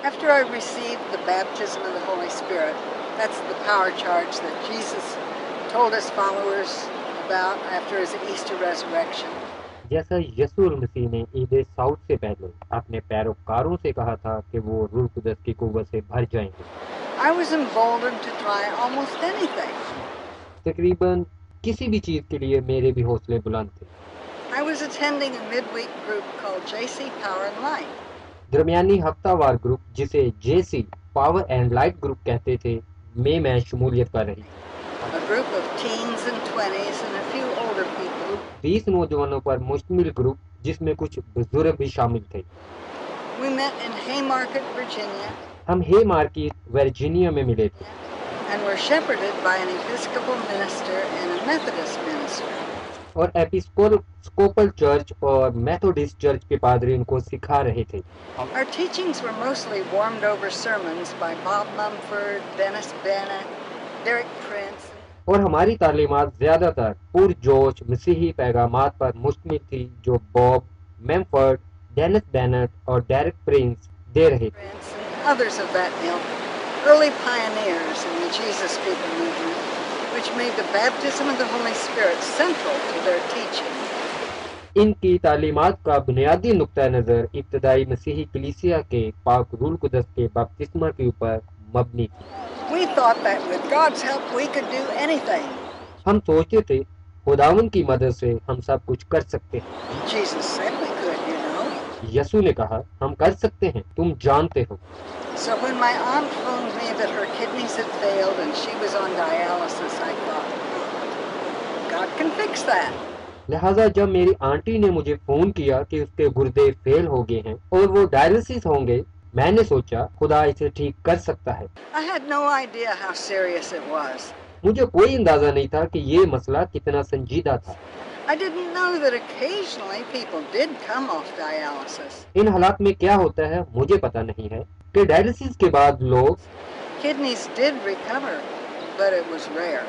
After I received the baptism of the Holy Spirit, that's the power charge that Jesus told his followers about after his Easter resurrection. जैसा यीशु मसीह ने Eid Saud से पहले अपने पैरोकारों से कहा था कि वो रूह कुदस की कुव्वत से भर जाएंगे, I was emboldened to try almost anything. तकरीबन किसी भी चीज के लिए मेरे भी हौसले बुलंद थे। I was attending a midweek group called JC Power and Light. दरमियानी हफ्तावार ग्रुप जिसे JC power and light group कहते थे में मैं शमूलियत कर रही थी। A group of teens and 20s and a few older people. 20 नौजवानों पर मुश्तमिल ग्रुप जिसमें कुछ बुजुर्ग भी शामिल थे। We met in Haymarket, Virginia. हम हे मार्केट वर्जीनिया में मिले थे And were shepherded by an Episcopal minister and a Methodist minister. और एपिस्कोपल चर्च और मेथोडिस्ट चर्च के पादरी उनको सिखा रहे थे। Our teachings were mostly warmed over sermons by Bob Mumford, Dennis Bennett, Derek Prince. और हमारी तालीमात ज्यादातर पुरजोश मसीही पैगामात पर मुश्तमिल थी जो बॉब मैमफर्ड, डेनिस बेनेट और डेरिक प्रिंस दे रहे थे। And others of that ilk, early pioneers in the Jesus People movement, which made the baptism of the Holy Spirit central to their teaching. इनकी तालीमात का बुनियादी नुक्ता नज़र इब्तदाई मसीही कलीसिया के पाक रूल कुदस के बपतिस्मा के ऊपर मबनी थी। We thought that with God's help we could do anything. हम सोचते थे खुदावन की मदद से हम सब कुछ कर सकते हैं। Jesus said we could, you know. Yesu ने कहा हम कर सकते हैं, तुम जानते हो। So when my aunt phoned me that her kidneys had failed and she was on dialysis, I thought, God can fix that. लिहाजा जब मेरी आंटी ने मुझे फोन किया कि उसके गुर्दे फेल हो गए हैं और वो डायलिसिस होंगे, मैंने सोचा खुदा इसे ठीक कर सकता है। I had no idea how serious it was. मुझे कोई अंदाजा नहीं था कि ये मसला कितना संजीदा था। I didn't know that occasionally people did come off dialysis. इन हालात में क्या होता है मुझे पता नहीं है कि डायलिसिस के बाद लोग Kidneys did recover, but it was rare.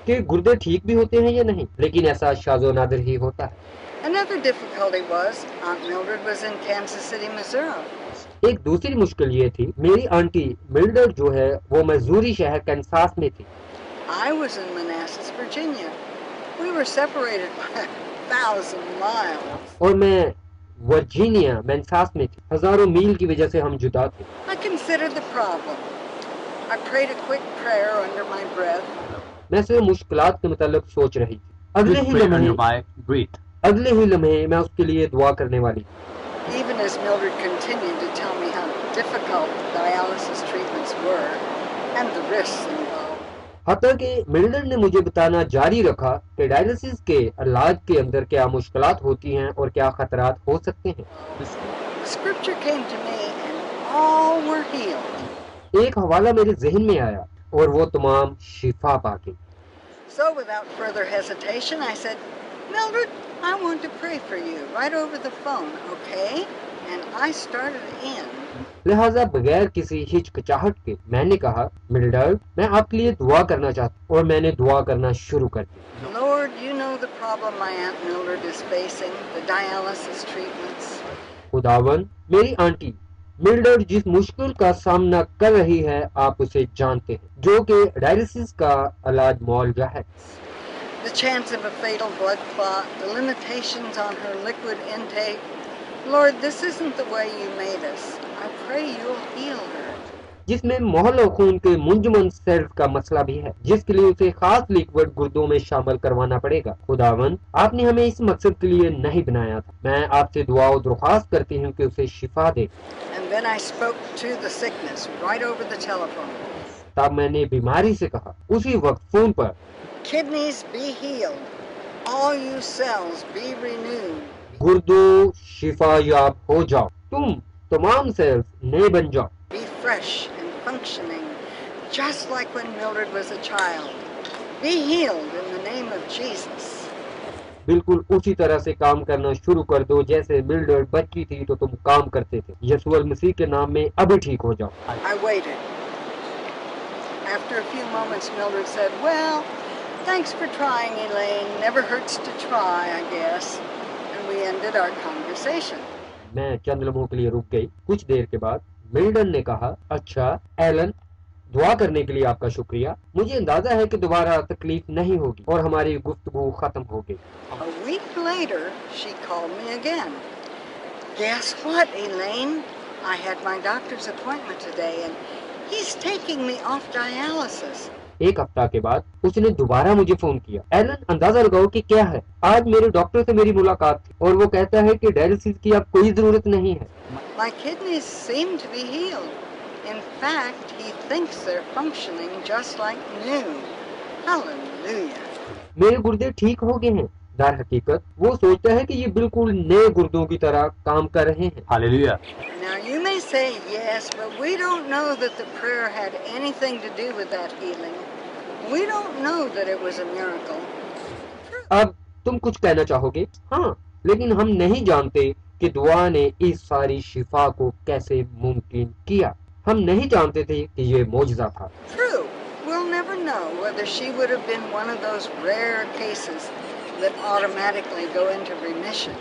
के गुर्दे ठीक भी होते हैं या नहीं, लेकिन ऐसा शाज़ो नादिर ही होता है। Another difficulty was Aunt Mildred was in Kansas City, Missouri. एक दूसरी मुश्किल ये थी, मेरी आंटी मिल्डर जो है वो मिसूरी शहर कैंसास में थी। I was in Manassas, Virginia. We were separated by 1,000 miles. और मैं वर्जीनिया मैनसास में थी, हजारों मील की वजह से हम जुदा थे। I considered the problem. I prayed a quick prayer under my breath. मैं सिर्फ मुश्किलात के मतलब सोच रही थी। अगले ही लम्हे मैं उसके लिए दुआ करने वाली थी। Even as Mildred continued to tell me how difficult dialysis treatments were and the risks involved. हत्ता कि मिल्डर ने मुझे बताना जारी रखा कि डायलिसिस के इलाज के अंदर क्या मुश्किलात होती हैं और क्या खतरात हो सकते हैं। Scripture came to me and all were healed. एक हवाला मेरे जहन में आया और वो तमाम शिफा पा गई। So without further hesitation, I said, Mildred, I want to pray for you right over the phone, okay? And I started in. लिहाजा बगैर किसी हिचकिचाहट के मैंने कहा, मिल्डर, मैं आपके लिए दुआ करना चाहती हूँ, और मैंने दुआ करना शुरू कर दी। Lord, you know the problem my Aunt Mildred is facing, the dialysis treatments. खुदावन, मेरी आंटी मिल्डर जिस मुश्किल का सामना कर रही है आप उसे जानते हैं, जो कि डायलिसिस का इलाज मुआवजा है। The chance of a fatal blood clot, the limitations on her liquid intake. Lord, this isn't the way you made us. I pray you'll heal her. जिसमें मोहल और खून के मुंजमन सेल्स का मसला भी है, जिसके लिए उसे खास लिक्विड गुर्दों में शामिल करवाना पड़ेगा। खुदावन, आपने हमें इस मकसद के लिए नहीं बनाया था। मैं आपसे दुआ और दरख्वास्त करती हूँ कि उसे शिफा दे। And then I spoke to the sickness right over the telephone. तब मैंने बीमारी से कहा उसी वक्त फोन पर, Kidneys be healed. All you cells be renewed. गुर्दों शिफा याब हो जाओ, तुम तमाम सेल्स नए बन जाओ। Be fresh and functioning, just like when Mildred was a child. Be healed in the name of Jesus. बिल्कुल उसी तरह से काम करना शुरू कर दो जैसे मिल्डर बच्ची थी तो तुम काम करते थे। यीशु मसीह के नाम में अभी ठीक हो जाओ। I waited. After a few moments, Mildred said, "Well, thanks for trying, Elaine. Never hurts to try, I guess." And we ended our conversation. मैं चंद लम्हों के लिए रुक गई। कुछ देर के बाद मिल्डन ने कहा, अच्छा एलन, दुआ करने के लिए आपका शुक्रिया। मुझे अंदाजा है कि दोबारा तकलीफ नहीं होगी और हमारी गुफ्तगू खत्म हो गई। A week later, she called me again. Guess what, Elaine? I had my doctor's appointment today and he's taking me off dialysis. एक हफ्ता के बाद उसने दोबारा मुझे फोन किया। एलन, अंदाजा लगाओ कि क्या है। आज मेरे डॉक्टर से मेरी मुलाकात थी और वो कहता है कि डायलिसिस की अब कोई जरूरत नहीं है। My kidneys seem to be healed. In fact, he thinks they're functioning just like new. Hallelujah. मेरे गुर्दे ठीक हो गए हैं। दर हकीकत वो सोचता है कि ये बिल्कुल नए गुर्दों की तरह काम कर रहे हैं। Hallelujah. Now you may say yes, but we don't know that the prayer had anything to do with that healing. We don't know that it was a miracle. अब तुम कुछ कहना चाहोगे? हाँ, लेकिन हम नहीं जानते कि दुआ ने इस सारी शिफा को कैसे मुमकिन किया। हम नहीं जानते थे कि ये मौजज़ा था। True. We'll never know whether she would have been one of those rare cases that automatically go into remission.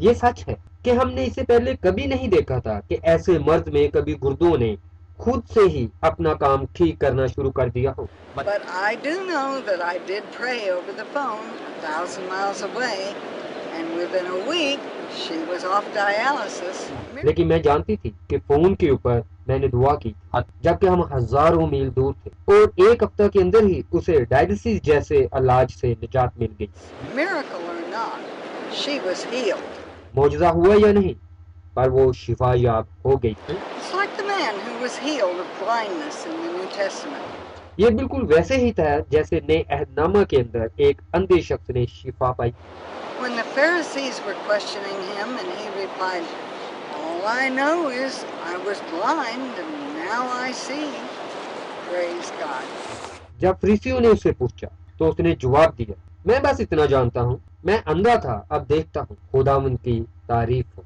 ये सच है कि हमने इसे पहले कभी नहीं देखा था कि ऐसे मर्द में कभी गुर्दों ने खुद से ही अपना काम ठीक करना शुरू कर दिया हो। But I do know that I did pray over the phone 1,000 miles away, and within a week she was off dialysis. लेकिन मैं जानती थी कि फोन के ऊपर मैंने दुआ की, जबकि हम हजारों मील दूर थे, और एक हफ्ता के अंदर ही उसे डायलिसिस जैसे इलाज से निजात मिल गई। Miracle or not, she was healed. मौजज़ा हुआ या नहीं, पर वो शिफा याब हो गई। It's like the man who was healed of blindness in the New Testament. ये बिल्कुल वैसे ही था जैसे नए अहदनामा के अंदर एक अंधे शख्स ने शिफा पाई। When the Pharisees were questioning him, and he replied, "All I know is I was blind and now I see." Praise God. जब फरीसियों ने उससे पूछा तो उसने जवाब दिया, मैं बस इतना जानता हूँ, मैं अंधा था, अब देखता हूँ। खुदावंद की तारीफ हो।